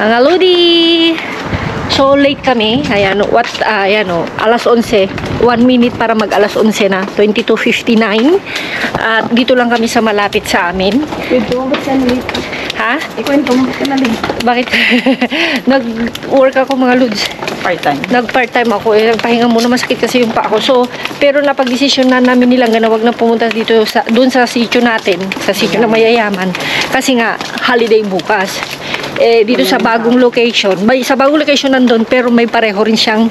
Mga Lodi! So late kami. Ayan, alas 11. 1 minute para mag alas 11 na. 22:59. At dito lang kami sa malapit sa amin. Kwento mo ba't ka na late? Ha? Ikwento mo ba't ka na late? Bakit? Nag-work ako mga Lods. Part-time. Nag-part-time ako. Nagpahinga muna, masakit kasi yung pa ako. So, pero napag-desisyon na namin nilang na wag na pumunta dito doon sa sitio natin. Sa sitio na mayayaman. Kasi nga, holiday bukas. Dito sa bagong location. Sa bagong location nandun, pero may pareho rin siyang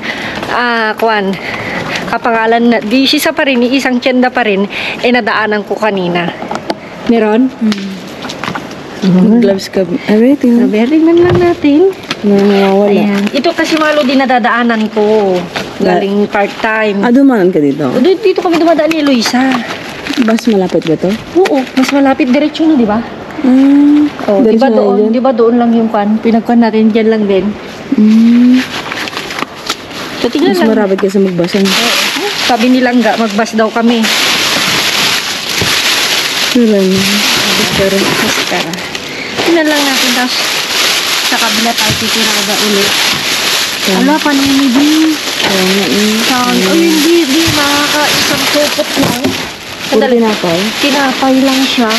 kapangalan na, di isa pa rin, isang tienda pa rin, nadaanan ko kanina. Meron? Gloves ka. Ay, tingnan. Tingnan lang natin. Nawawala. Ayan. Ito kasi mga Lodi nadadaanan ko. Galing part-time. Dumanan ka dito? Dito kami dumadaan ni Eloisa. Bas malapit ba to? Oo, mas malapit. Diretso na, di ba? Di ba doon lang yung pinagkuhan natin, dyan lang din. So, tingnan mas lang. marapit kasi magbasan. Sabi nilang magbas daw kami. Wala na. Maskara. Tingnan lang natin, tapos sa kabila tayo titiraga ulit. Ala, paninigin. Hindi, makaka-isang supot lang. Tinapay lang siya.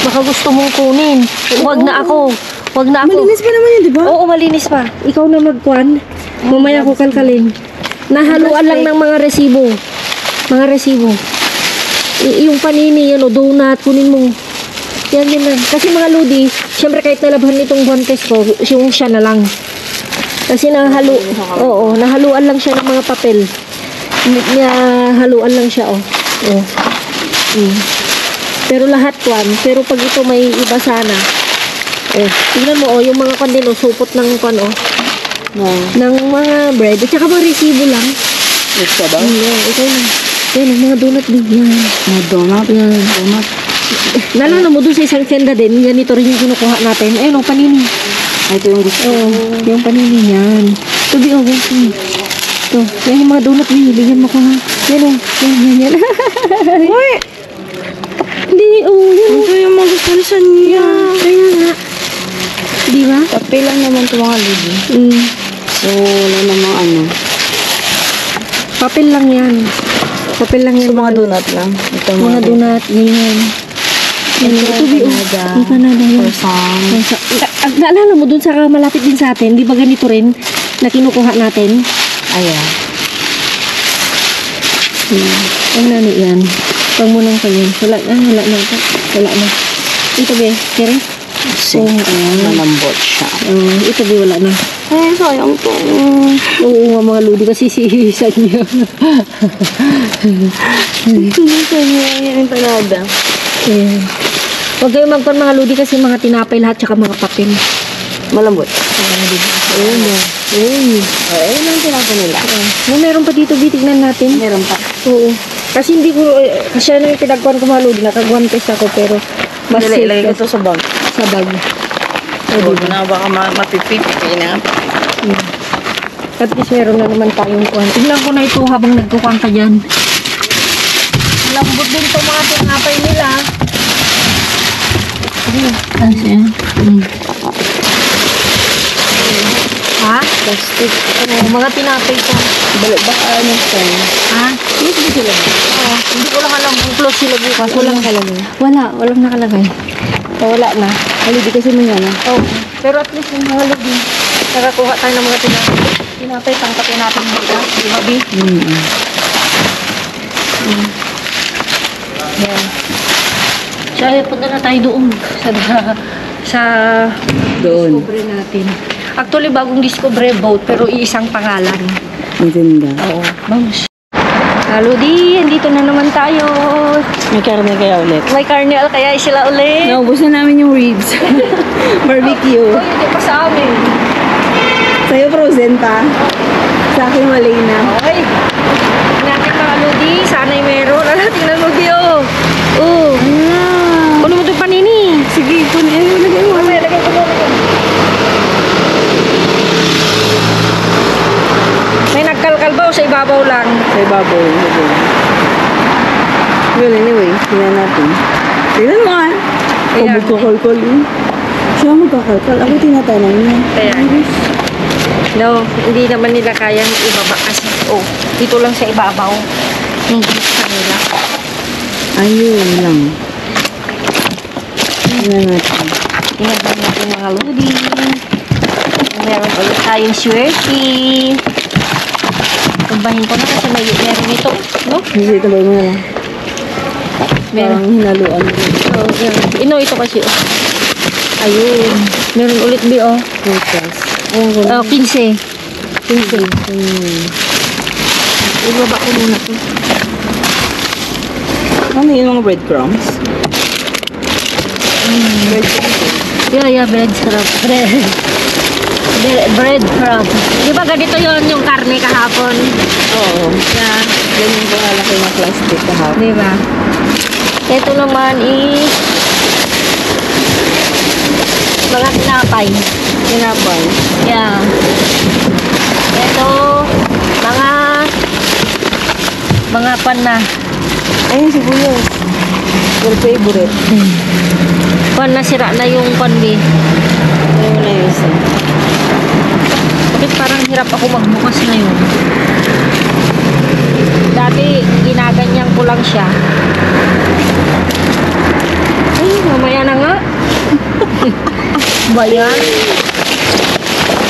Baka gusto mong kunin. Huwag na ako. Malinis pa naman yun, di ba? Oo, malinis pa. Ikaw na magkuhan. Mamaya ko kalkalin. Nahaluan lang ng mga resibo. Yung panini, donut, kunin mo. Yan lang. Kasi mga Lodi, siyempre kahit nalabhan nitong guantes ko, yung siya na lang. Kasi nahaluan lang siya ng mga papel. Nahaluan lang siya, Pero lahat pero pag ito may iba sana. Tingnan mo, yung mga kandino, supot ng ng mga bread. At saka mga resibo lang. Ito ba? Ikaw na. Yan, mga donut din. Yan. Mga donut. Nalala mo doon sa isang senda din, ganito rin yung kinukuha natin. Ayun, panini. Ito yung gusto. Yung panini yan. Ito, ito. Yan yung mga donut, bigyan mo ko ha. Yan. Uy! Hindi, yan. Ito yung mga gusto niya. Kaya nga. Di ba? Papel lang naman ito mga Lodi. So, wala namang Papel lang yan. So, mga donut lang. Ito Mga donut, ganyan. Ito, Canada yun. Naalala mo dun sa malapit din sa atin, di ba ganito rin na kinukuha natin? Ayan. Ang nani yan. Pag mo nang kayo. Wala na. Ito ba, Kere? Malambot siya. Ito ba, wala na. Sayang to. Oo, mga Lodi kasi sihihisan niya. Yan yung Canada. Huwag kayo magpan mga Lodi kasi mga tinapay lahat tsaka mga papel. Malambot. Ayun ang tinapay nila. Meron pa dito, tignan natin. Meron pa. Oo. Kasi hindi ko, kasi yung pinagkuhan ko mga Lodi, nakagwantes ako pero mas safe. Ilagay ko ito sa bag. Sa bag. Huwag na baka mapipipi. Kaya na. At least meron na naman tayong kuhan. Tignan ko na ito habang nagkukuhan ka dyan. Lambot din ito mga tinapay nila. Kasi, Ha? plastic. Mga tinapay ko. Baka sa'yo. Ha? Hindi sila. Hindi ko lang alam kung close sila bukas. Walang nakalagay. Walang nakalagay. Wala na. Hindi kasi may Pero at least yung mga Lodi, nakakuha tayo ng mga tinapay, tangkapin natin dito. Di ba, Bi? Yan. So, punta na tayo doon. Sa Doon. discovery natin. Actually, bagong discovery boat, pero iisang pangalan. Ang ganda. Oo. Vamos. Lodi, andito na naman tayo. May karne kaya ulit. May carnival kaya sila ulit. Naubos na namin yung ribs. Barbecue. Hindi pa sa amin. Sa'yo frozen pa. Sa akin malay na. Okay. Natin mga Lodi, sana'y meron. Tingnan Lodi, Kuno mo ito panini. Sige, lagay mo. Lagay ko muna. May nagkalkal ba o sa ibabaw lang? Sa ibabaw. Well, anyway, tingnan natin. Tingnan mo nga. Pabog ko kolkol. Siya magkakalkal. Ako tinatanong niya. Kaya, no, hindi naman nila kayang ibaba kasi, dito lang sa ibabaw. Yung sa nila. Ayun lang. Tingnan natin. Tingnan lang natin mga lodi. Meron ulit tayong swerte. Tumbahin ko na kasi meron ito, no? Kasi ito ba mo na? Meron. Parang hinaluan mo. Ito kasi, ayun. Meron ulit, Bi, Focus. 15. 15. Ibaba ko muna to. Ano yung mga breadcrumbs? Yeah, bread crumb. Bread crumb. Di ba ganito yon yung karne kahapon? Oo. Yeah. Ganyan ko kalaki ng plastic kahapon. Di ba? Ito naman is mga tinapay. Tinapay. Yeah. Ito, mga pan na. Ayun, sibuyas. Your favorite. Pan na sira na yung panbi. Ayun na yun. Bakit parang hirap ako magbukas ngayon? Dati, ginaganyan ko lang siya. Ay, mamaya na nga. Ba yan?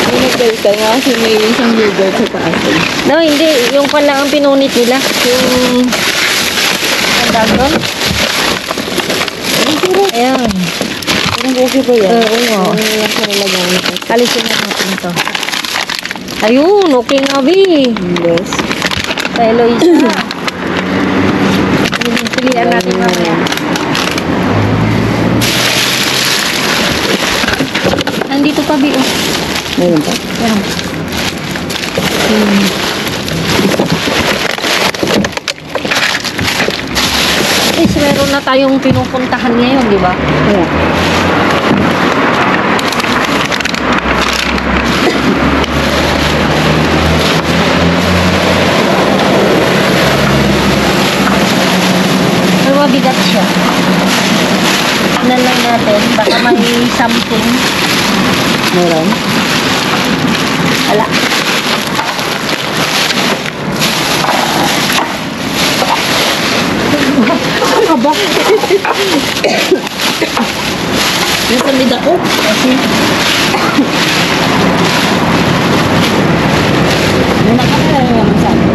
Pinagdal ka nga kasi may isang yogurt sa taas. No, hindi. Yung pan lang ang pinunit nila. Yung... Ang dami doon? Ayan. Parang okay ba yan? Oo nga. Ano lang sa nalagyan ko? Alisin na natin ito. Ayun, okay nga, Bi. Yes. Sa Eloisa. Pilihan natin mamaya. Nandito pa, Bi. Meron pa? Meron. Meron na tayong pinupuntahan ngayon, di ba? Yeah. Pero mabigat siya. Tignan lang natin. Baka may something. Meron? Ala. Ano ba? Nasa mid ako? Kasi... Muna ka na lang yung masabi.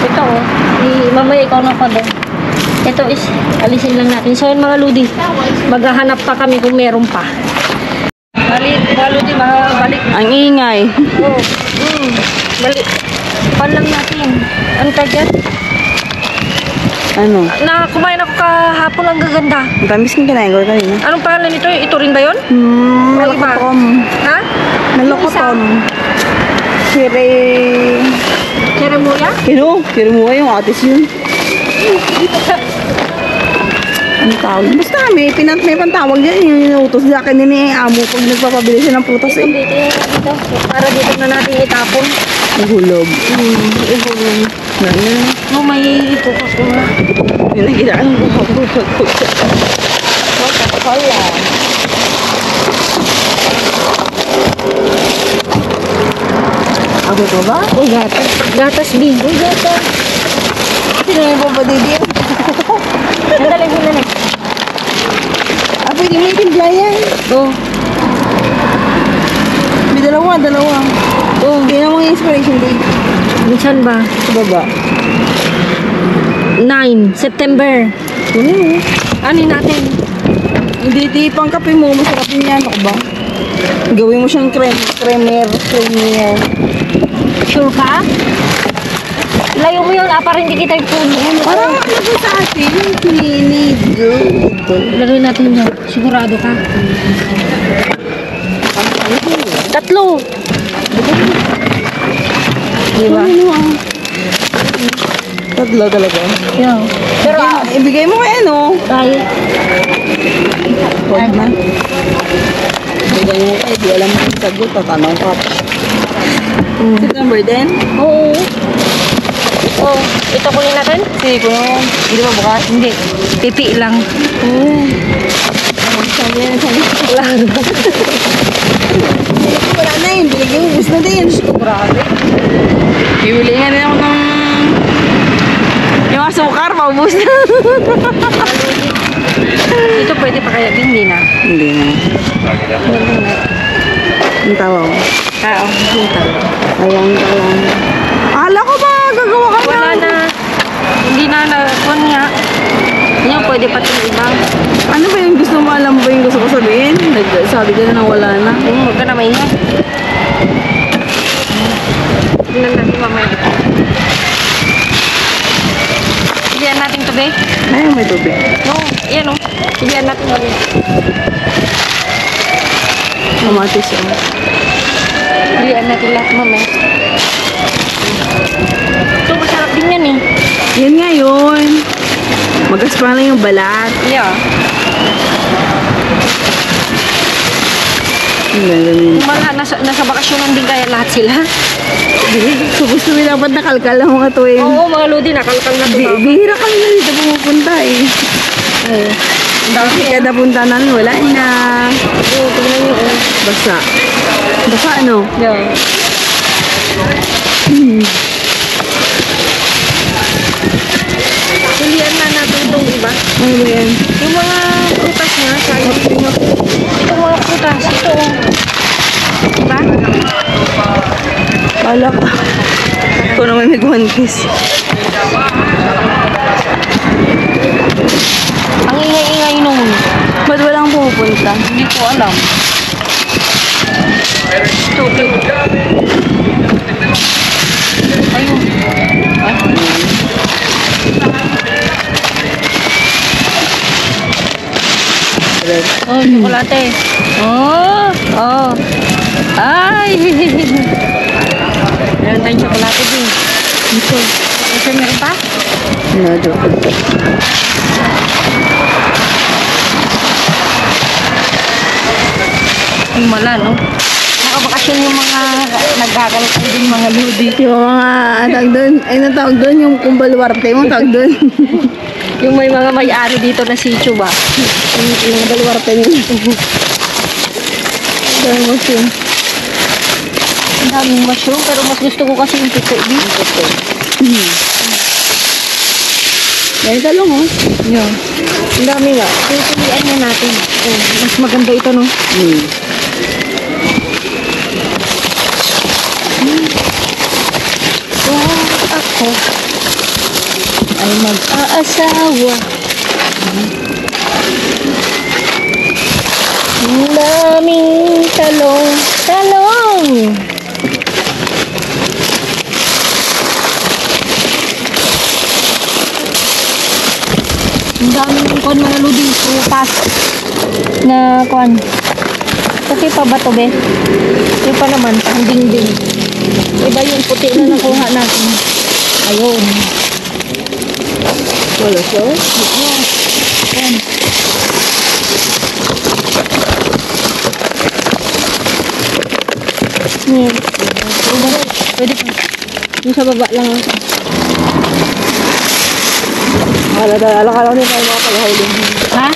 Ito, mamaya ikaw na pa doon. Ito is, alisin lang natin. So, yun mga ludi, maghahanap pa kami kung meron pa. Balik, mga ludi, balik. Ang ingay. Oh, balik. Pan lang natin. Ano ka dyan? Ano? Kumain ako kahapon, ang gaganda. Ang tamis ng kinain ko kanina. Anong pangalan nito? Ito rin ba yun? Ay, iba. Nalokoton. Ha? Nalokoton. Sire... Cheremuya? Kinuha yung atis yun. Ano tawag? Basta may pantawag yan. Yung inuutos sa akin ni amo pag nagpapabili siya ng prutas eh. Dito. Para dito na natin itapon. Ihulog. Ihulog. Ano? May ipukas ko na. Yun ang ginaan ko. Wala. Ako ito ba? Uy, gatas. Gatas, Bi. Uy, gatas. Sino yung babadidi? Sandali. Pwede mo itimpla yan. Oh. May dalawa. Oh. Tingnan mo yung expiration date. Minsan ba? Sa baba. 9 September. Ano natin? Hindi pang kape mo. Masarap yan. Ako ba? Gawin mo siyang creamer. Sure ka? Layo mo yun, para hindi kita puno. Parang ano sa atin? Need. Lagay natin yun. Sigurado ka? 3. Diba? Tatlo talaga. Yeah. Pero, Ibigay mo kaya no? tayo. Huwag na. Ibigay mo kaya. Di alam mo yung sagot. Tatanong ka pa. September din? Oo. Oh, ito kunin natin? Sige ko naman. Hindi ba bukas? Hindi. Pipi lang. Sabi na, sabi na. Wala na yun. Biligyan mo. Ubus na din. Grabe. Bibili nga din ako ng... Yung asukar, maubos na. Ito pwede pa kaya? Hindi na. Hindi na. Ang tawa ko. Oo, hinta. Ayan ka lang. Akala ko ba gagawa ka Wala na. Hindi na kuwan nga. Yan, pwede pa itong iba. Ano ba yung gusto mo? Alam ba yung gusto ko sabihin? Sabi ka na wala na. Huwag ka na maingay. Tingnan natin mamaya. Pilihan natin ito, be. Ay, may tubig. No, yan o. Pilihan natin mamaya. Kamatis yun. Pilihan natin lahat mamaya. Ito, masarap din yan eh. Yan nga yun. Magaspa lang yung balat. Yeah. Yung Mga nasa bakasyonan din kaya lahat sila. So gusto mo dapat nakalkal ang mga tuwing. Oo, mga lodi, nakalkal na ito. Bihira kami na dito pumupunta eh. Oo. Ang dami Kasi kada punta namin wala na. Oo, tingnan nyo. Oh. Basa. Basa ano? Yeah. Pilihan na natin itong iba. Ano ba yan? Yung mga prutas nga, sabi. Itong mga prutas, ito. Oh. Diba? Kala ka. Ito naman may guwantes. Ang ingay-ingay nung. Ba't walang pupunta? Hindi ko alam. Stupid. Ayun. Oh, chocolate. Oh, oh. Ay! Meron tayong chocolate din. Ito. Kasi meron pa? Nado. Yung mala, no? Nakabakasyon yung mga nagkakalakal din mga lodi. Yung mga tawag doon. Ay, natawag doon. Yung kumbaluarte mo tawag doon. Yung may mga may-ari dito na sitio ba? Yung baluarte mo. Dahil mo siya. Ang daming mushroom, pero mas gusto ko kasi yung piko dito. Dahil talong oh. Yun. Ang dami nga. Pipilian na natin. Oh, mas maganda ito, no? Ako ay mag-aasawa. Ang daming talong. Talong! Ang daming kwan mga ludi. Prutas. Na kwan. Okay pa ba to, be? Okay pa naman. Ang ding-ding. Iba yung puti na nakuha natin. Ayun. Wala siya? Yan. Pwede pa. Yung sa baba lang ako. Akala ko nila yung mga pag-hauling. Ha?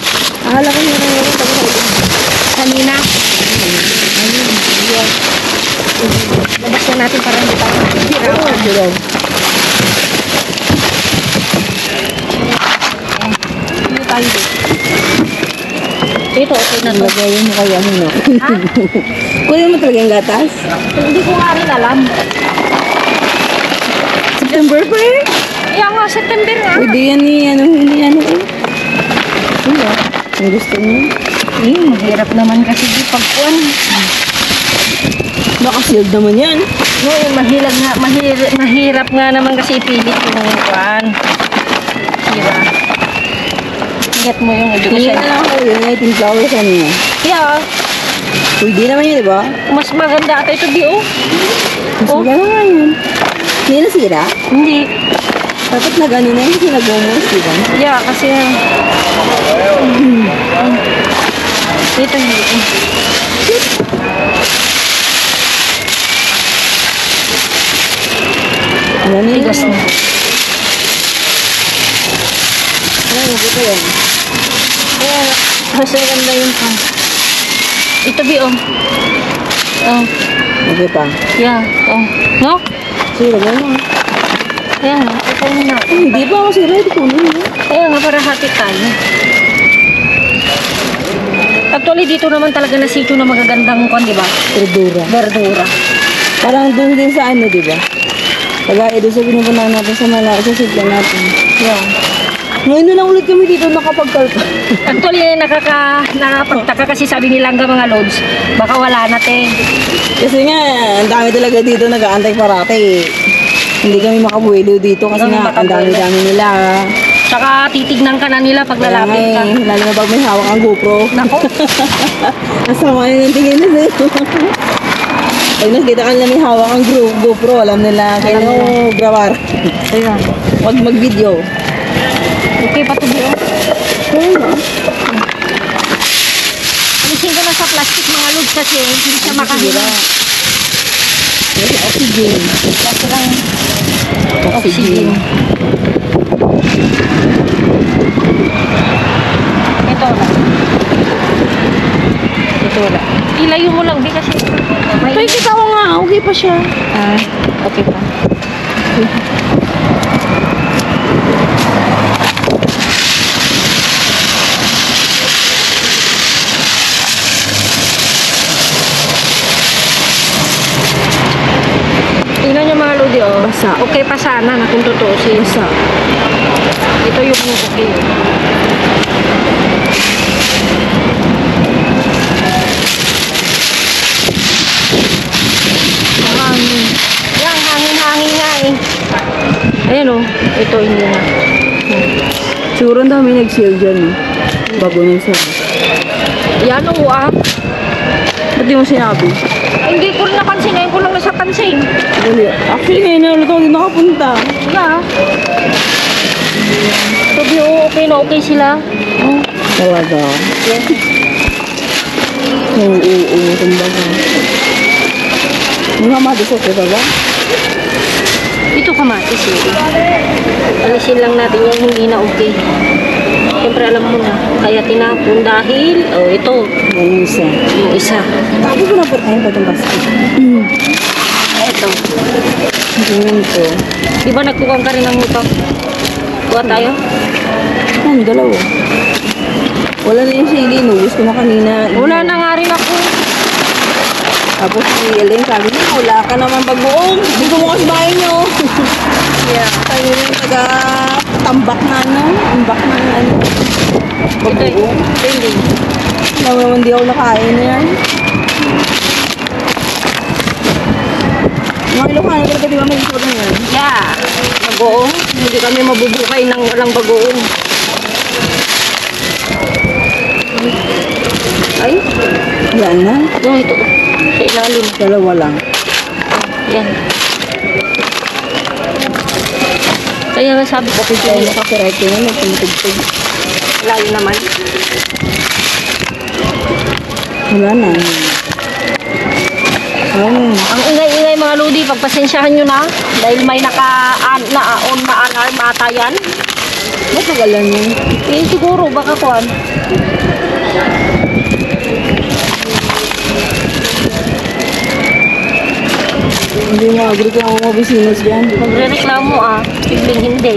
Akala ko nila yung mga pag-hauling. Kanina? Ayun. Yan. Labas na natin para hindi tayo. Oo, sila. Hindi tayo dito. Ito, okay na to. Lagayin mo kaya ano. Ha? Kunin mo talaga yung gatas? Hindi ko nga rin alam. September pa eh. Kaya nga, September nga. Pwede yan ni ano, hindi ano eh. Ano? Ang gusto mo? Mahirap naman kasi di pagkuhan. Baka sealed naman yan. No, mahirap nga naman kasi ipilit yung kuhan. Diba? Get mo yung Hindi education. na lang ako yung lighting flowers ano yun. Yeah, Pwede naman yun, di ba? mas maganda ata ito di oh. Mas Oh. maganda nga yun. Hindi nasira. Hindi. Dapat na gano'n na yun kasi nag-almost, di ba? Yeah, kasi ito hindi. Ano na yun? Tigas na. yan. Ayan. Mas maganda yung pang. Ito, Bi, oh. Oh. Okay pa. Yeah. Oh. No? Sige, lagay mo. Ayan. Ito yun na. Hindi pa ako sira. Ito kunin mo. Ayan nga, para hati tayo. Actually, dito naman talaga na sityo na magagandang kwan, di ba? Verdura. Verdura. Parang doon din sa ano, di ba? Kagaya doon sa pinupunan natin sa sa sigla natin. Yeah. Ngayon na lang ulit kami dito nakapagkalpa. Actually, nakapagtaka kasi sabi nila hanggang mga loads, baka wala na, te. Kasi nga, ang dami talaga dito nag-aantay parate. Hindi kami makabuelo dito kasi Hindi kami nga, ang makabuelo. dami-dami nila. Saka titignan ka na nila pag lalapit ka. Lalo na pag may hawak ang GoPro. Nako. Kasama yun yung tingin nila. Pag nakita ka nila may hawak ang GoPro, alam nila kailangan grabar. Ayan. Huwag mag-video. Okay pa to, Bi, oh. Ayun. Alisin ko na sa plastic mga loads kasi hindi siya makahilang. Yes, oxygen. Kasi lang oxygen. Ito lang. Ito lang. Ilayo mo lang, Bi, kasi may... Pero kita ko nga, okay pa siya. Ah, okay pa. Tingnan nyo mga lodi, oh. Basa. Okay pa sana na kung tutusin. Basa. Ito yung okay. Hangin. Yan, hangin-hangin nga eh. Ayan oh, ito hindi na. Siguro ang dami nag-sale dyan. Bago nung sa... Yan oh, ah. Ba't di mo sinabi? Hindi ko rin napansin, ngayon ko lang nasa pansin. Dali. Actually, ngayon na ulit ako din nakapunta. Yeah. Sabi, oh, okay na okay sila. Oh. Talaga. Yeah. Oo, kumbaga. Yung kamatis, okay pa ba? Ito kamatis eh. Alisin lang natin yan, hindi na okay. Siyempre alam mo na, kaya tinapon dahil, oh ito, Yung isa. yung isa. Tapos ko na po tayo pa itong basket. Ito. Ganyan to. Di ba nagkukuhan ka rin ng utang? Kuha tayo? Ano, dalawa. Wala na yung sili, nubos ko na kanina. Wala na nga rin ako. Tapos si Elaine sabi niya, wala ka naman pag-buong. Hindi ko mo kasi bahay niyo. Yeah. Tayo yung taga-tambak na ano. Tambak na ano. Ito Pag-buong. hindi. Alam mo naman di ako nakain na yan. Mga Ilocano talaga di ba may iso na yan? Yeah. Bagoong. Hindi kami mabubukay ng walang bagoong. Ay, Yan na. no, ito. Sa ilalim. Dalawa lang. Yan. Kaya nga sabi ko, Kaya yung copyright ko yun, nagtumutugtog. layo naman. Wala na. Ang ingay-ingay mga lodi, pagpasensyahan nyo na. Dahil may naka-on na alarm ata yan. Matagalan yun. Eh, siguro, baka kuhan. Hindi mo agree ka mga business dyan. Magre-reklamo Piping hindi.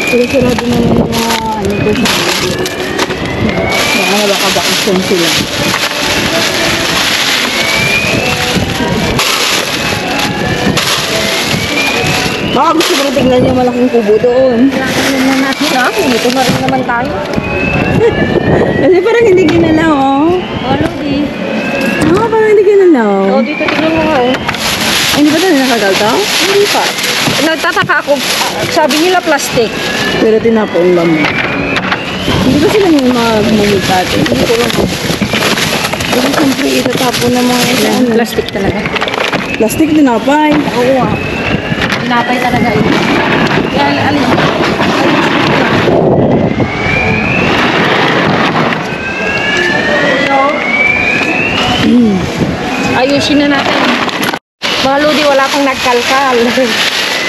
Pero sarado naman yung mga ano ko sa mga baka-bakasyon sila. Baka gusto ko rin tignan yung malaking kubo doon. Kailangan na natin dito na rin naman tayo. Kasi parang hindi ginalaw, oh. Lodi. Parang hindi ginalaw. Dito tignan mo nga Ay, hindi ba tayo nakagaltaw? Hindi pa. Nagtataka ako, sabi nila plastic. Pero tinapon lang mo. Hindi ba sila yung mga gumamit dati? Hindi ko lang. Pero siyempre, itatapon ng mga ano. Plastic talaga. Plastic tinapay. Oo nga. Pinapay talaga ito. Kaya alis. Ayusin na natin. Mga lodi, wala pang nagkalkal.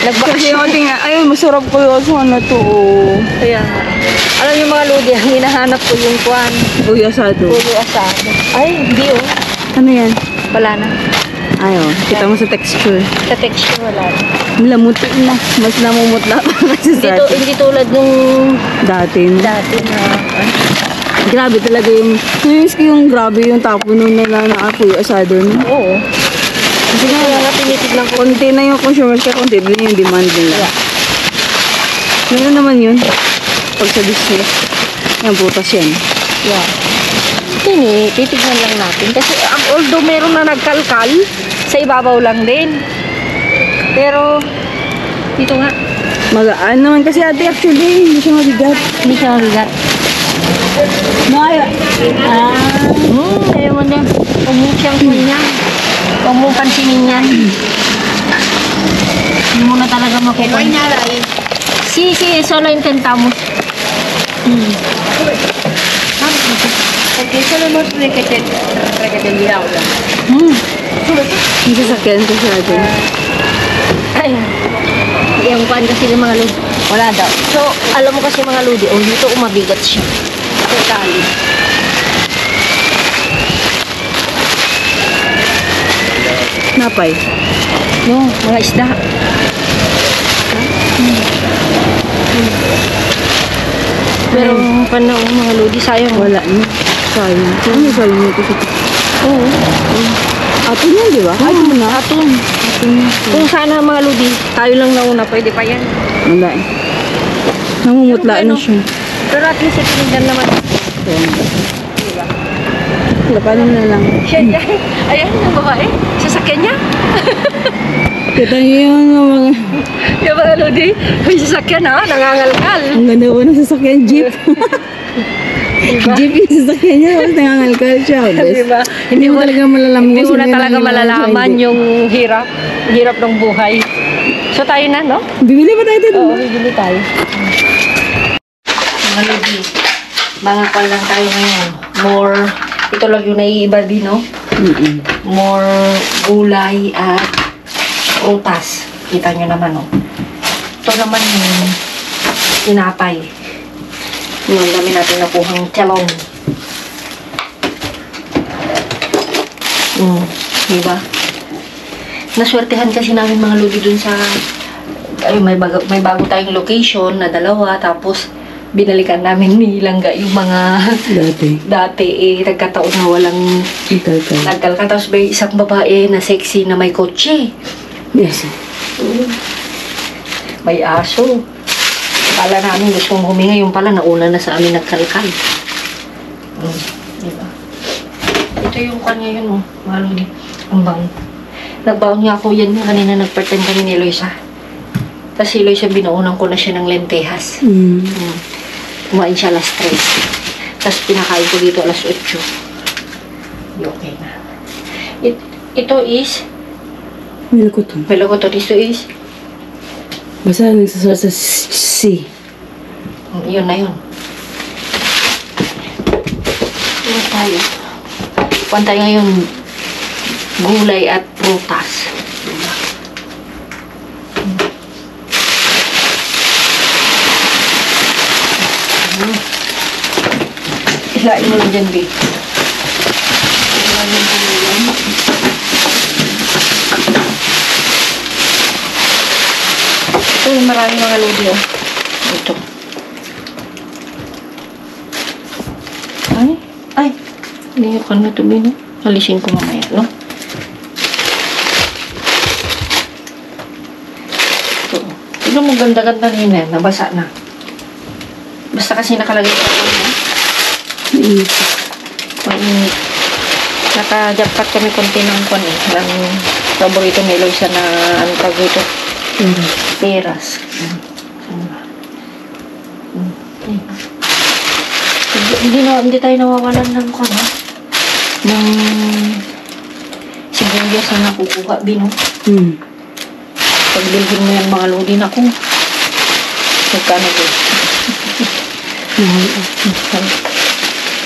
Kasi yung tingnan, ay, masarap ko yung sana to. Oh. Kaya nga. Alam niyo mga lodi, ang hinahanap ko yung kwan. Uy, asado. Pulo asado. Ay, hindi oh. Ano yan? Wala na. Ay, oh. Kita mo sa texture. Sa texture wala na. Lamuti na. Mas namumutla pa kasi sa atin. Hindi tulad nung Dati, no? dati na. Grabe talaga yung... Namiss ko yung grabe yung tapo nung nanaapoy asado, no? Oo. Kasi Kaya nga, nga tinitignan ko. konti na yung consumers ka, konti din yung demand nila. Meron naman yun. Pag sa business. Yan, butas yan. Yeah. Hindi, titignan lang natin. Kasi although meron na nagkalkal, sa ibabaw lang din. Pero, dito nga, Magaan naman kasi ate actually, hindi siya mabigat. hindi siya mabigat. Maya. Ayaw mo na. Huwag mo siyang kunyan. Huwag mo pansinin yan. Hindi mo na talaga makukuha. Si, solo intentamos. Porque solo hemos requetendido ahora. Yung sasakyan ko siya ate. Ay, yung kwan kasi ng mga lodi. Wala daw. So, alam mo kasi mga lodi, dito umabigat siya. Sa tali. Napay. No, mga isda. Pero panahon mga lodi, sayang. Wala na. Sayang. Ano sayang nito sa... Oo. Ato yun, di ba? Ay, ito na. Aton. Kung sana mga lodi, tayo lang nauna, pwede pa yan. Wala eh. Namumutla na siya. Pero at least itinignan naman. Wala, paano na lang. Siya dyan. Ayan, ang babae. Sasakyan niya. Kita niyo yung mga... Yung mga lodi, may sasakyan ha, nangangalkal. Ang ganda ko ng sasakyan, jeep. Diba? Jeep yung sasakyan niya, tapos nangangalkal siya. Diba? Hindi mo talaga malalaman. Hindi mo kung na sino talaga yung malalaman hindi. yung hirap ng buhay. So tayo na, no? Bibili ba tayo dito? Oo, bibili tayo. Mga lodi, mga call lang tayo ngayon. More, ito lang yung naiiba din, no? More gulay at prutas. Kita nyo naman, no? Ito naman yung tinapay. Yung dami natin nakuhang chalong. Diba? Naswertehan kasi namin mga lodi dun sa may bago tayong location na dalawa, tapos binalikan namin ni Langga yung mga dati nagkataon na walang nagkalkal. Tapos may isang babae na sexy na may kotse. Yes. May aso. Kala namin gusto mong huminga, yung pala nauna na sa amin nagkalkal. Diba? Ito yung kanya yun, mga lodi. Ang bango. Nagbaon niya ako yan kanina, nag-pretend kami ni Eloisa. Tapos si Eloisa, binaunan ko na siya ng lentehas. Kumain siya alas 3. Tapos pinakain ko dito alas 8. Okay na. Ito is Melokoton. melokoton. Ito is Basta nagsasara sa C. yun na yun. Yun tayo. Kuhan tayo ngayon gulay at prutas. Ilain mo lang dyan, babe. Ilain mo lang dyan. Ito yung maraming mga lodi, oh. Ito. Ay. Hindi ko na ito, no? Alisin ko mamaya, no? Ito. Tignan mo, ganda-ganda rin yan. Nabasa na. Basta kasi nakalagay ko ito, no? Mainit. Naka-jackpot kami konti ng kwan eh. Ng paborito ni Eloisa na ano tawag ito? Peras. Hindi tayo nawawalan ng kwan ha? Ng sibuyas na nakukuha, Bino. Pagbilhin mo yan mga lodi na ko. Magkano ba?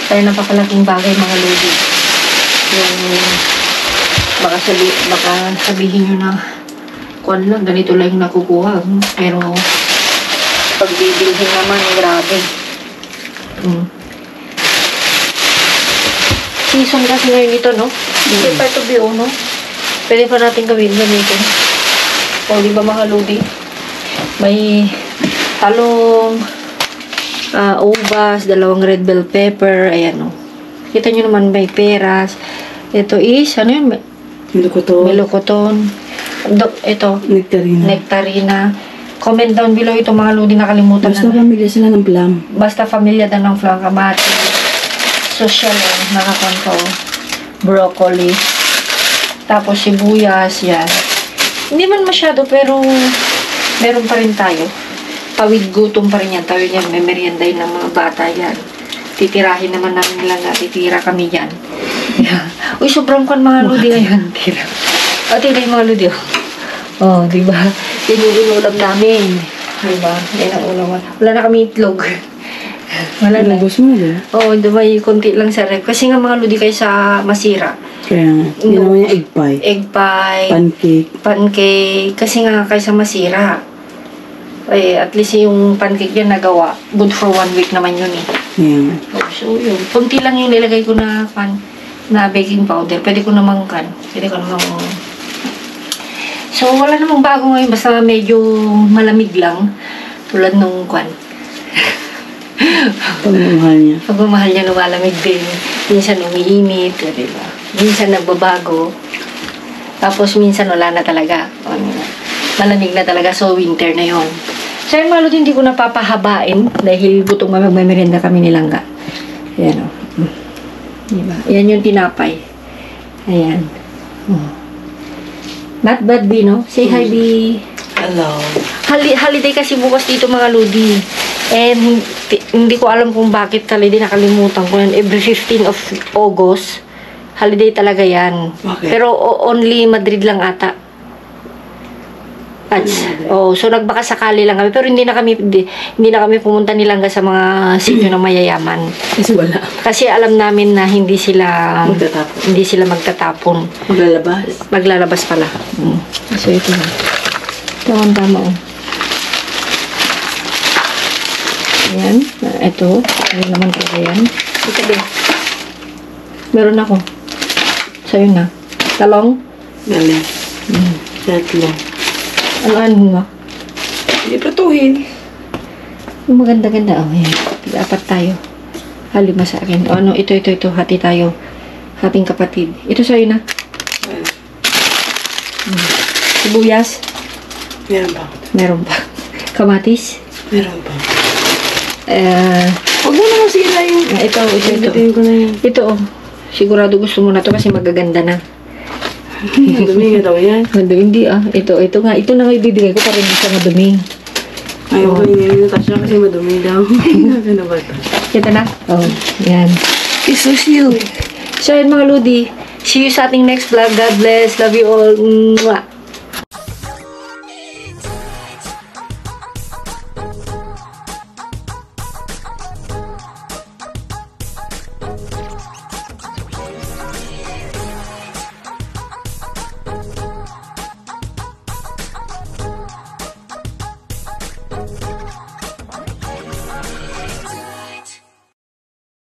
Kaya napakalaking bagay mga lodi. Yung baka sabihin nyo na kwan lang, ganito lang yung nakukuha. Pero, pag bibilhin naman, grabe. Season kasi ngayon ito, no? Hindi pa ito bio, no? Pwede pa natin gawin ganito. O, di ba mga lodi? May talong, ubas, 2 red bell pepper, ayan, no? Kita nyo naman, may peras. Ito is, ano yun? Melocoton. Ito, nectarina. Comment down below ito mga lodi, nakalimutan Basta na. pamilya sila ng plum. Basta familia din ng flang kamati. Social nakakonto. Broccoli. Tapos sibuyas, yan. Hindi man masyado, pero meron pa rin tayo. Tawid gutom pa rin yan. Tawid yan, may merienday ng mga bata yan. Titirahin naman namin nila na titira kami yan. Yeah. Uy, sobrang kan mga lodi ngayon. Tira. O, tira yung mga lodi. Oh, diba? Yan yung inulam namin. Diba? Yan ang ulam. Wala na kami itlog. Wala na. Ubus mo din. Oo, may konti lang sa ref. Kasi nga mga lodi kaysa masira. Kaya nga. Ginawa niya egg pie. Egg pie. Pancake. Kasi nga kaysa masira. Eh, at least yung pancake yan nagawa. Good for 1 week naman yun eh. Yeah. Oh, so yun. Kunti lang yung nilagay ko na baking powder. Pwede ko namang So, wala namang bago ngayon. Basta medyo malamig lang. Tulad nung Pagmamahal niya. Pagmamahal niya lumalamig din. Minsan umiinit. Diba? Minsan nagbabago. Tapos minsan wala na talaga. Malamig na talaga. So, winter na yon. So, yung mga lodi, hindi ko napapahabain dahil gutom kami, magmamerienda kami nilangga. Ayan o. Diba? Ayan yung tinapay. Ayan. Not bad, B, no? Say hi, B. Hello. Holiday kasi bukas dito, mga lodi. And hindi ko alam kung bakit holiday, nakalimutan ko yan. Every 15 of August, holiday talaga yan. Bakit? Pero only Madrid lang ata. So nagbaka sakali lang kami, pero hindi na kami pumunta nilangga sa mga sitio na mayayaman. Kasi wala. Kasi alam namin na hindi sila magtatapon. Maglalabas pala. So ito na. Tama oh. Ayan. Ito. Ayun naman talaga yan. Ito din. Meron ako. Sa'yo na. Talong. Galing. Tatlo. Ano mo? Hindi pratuhin. Yung maganda-ganda. Oh, yan. Apat tayo. 5 sa akin. O, ano, ito. Hati tayo. Hating kapatid. Ito sa'yo na. Sibuyas. Meron pa. Kamatis. Meron pa. Huwag mo naman sila yung... Ito. Ibitin ko na yun. Ito, oh. Sigurado gusto mo na to kasi magaganda na. Madumi nga daw yan. Hindi ah. Ito nga. Ito na nga ibibigay ko para hindi siya madumi. Ayaw ko yung Natasha kasi madumi daw. Ano ba ito? Kita na? Oh, yan. It's so cute. So, yun mga lodi. See you sa ating next vlog. God bless. Love you all. Mwah.